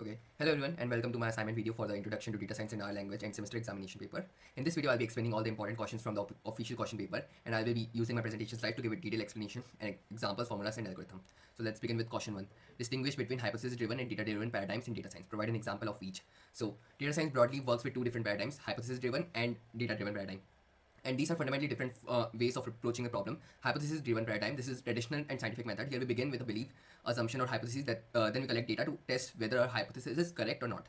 Okay, hello everyone and welcome to my assignment video for the Introduction to Data Science in R language and semester examination paper. In this video, I'll be explaining all the important questions from the official question paper, and I will be using my presentation slide to give a detailed explanation and examples, formulas and algorithm. So let's begin with question 1. Distinguish between hypothesis-driven and data-driven paradigms in data science. Provide an example of each. So data science broadly works with two different paradigms, hypothesis-driven and data-driven paradigm. And these are fundamentally different ways of approaching a problem. Hypothesis-driven paradigm, this is traditional and scientific method. Here we begin with a belief, assumption or hypothesis that then we collect data to test whether our hypothesis is correct or not.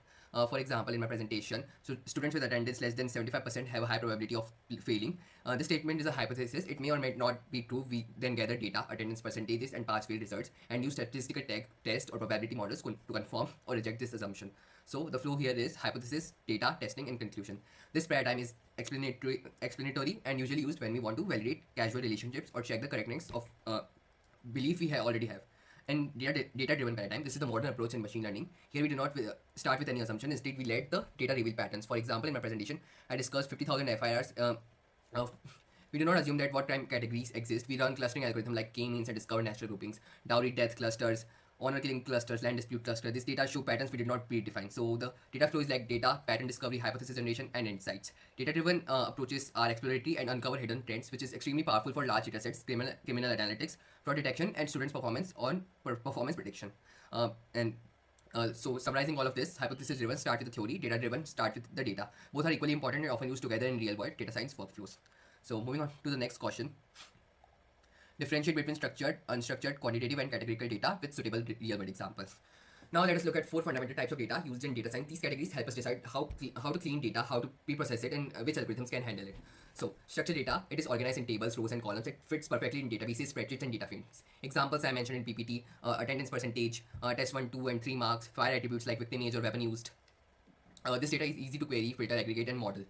For example, in my presentation, so students with attendance less than 75% have a high probability of failing. This statement is a hypothesis. It may or may not be true. We then gather data, attendance percentages and pass-fail results and use statistical test or probability models to confirm or reject this assumption. So the flow here is hypothesis, data, testing and conclusion. This paradigm is explanatory and usually used when we want to validate causal relationships or check the correctness of belief we already have. And data-driven paradigm, this is the modern approach in machine learning. Here we do not start with any assumption. Instead, we let the data reveal patterns. For example, in my presentation, I discussed 50,000 FIRs. We do not assume that what time categories exist. We run clustering algorithm like k-means and discover natural groupings, dowry death clusters, honor killing clusters, land dispute cluster. This data show patterns we did not predefine. So the data flow is like data, pattern discovery, hypothesis generation, and insights. Data-driven approaches are exploratory and uncover hidden trends, which is extremely powerful for large datasets, criminal analytics, fraud detection, and students' performance on performance prediction. So summarizing all of this, hypothesis-driven start with the theory, data-driven start with the data. Both are equally important and often used together in real-world data science workflows. So moving on to the next question. Differentiate between structured, unstructured, quantitative and categorical data with suitable real-world examples. Now let us look at 4 fundamental types of data used in data science. These categories help us decide how to clean data, how to pre-process it, and which algorithms can handle it. So structured data, it is organized in tables, rows and columns. It fits perfectly in databases, spreadsheets and data frames. Examples I mentioned in PPT, attendance percentage, test 1, 2 and 3 marks, fire attributes like victim age or weapon used. This data is easy to query, filter, aggregate and model.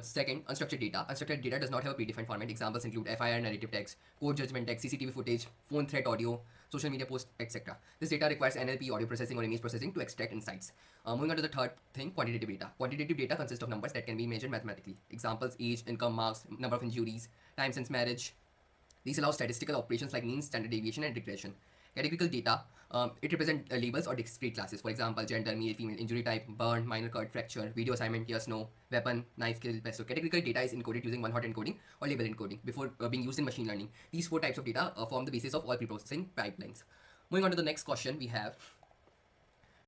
Second, unstructured data. Unstructured data does not have a predefined format. Examples include FIR narrative text, court judgment text, CCTV footage, phone threat audio, social media posts, etc. This data requires NLP, audio processing or image processing to extract insights. Moving on to the third thing, quantitative data. Quantitative data consists of numbers that can be measured mathematically. Examples, age, income, marks, number of injuries, time since marriage. These allow statistical operations like mean, standard deviation and regression. Categorical data, it represents labels or discrete classes. For example, gender, male, female, injury type, burn, minor cut, fracture, video assignment, yes, no, weapon, knife, kill, pest. So categorical data is encoded using one-hot encoding or label encoding before being used in machine learning. These 4 types of data form the basis of all pre-processing pipelines. Moving on to the next question, we have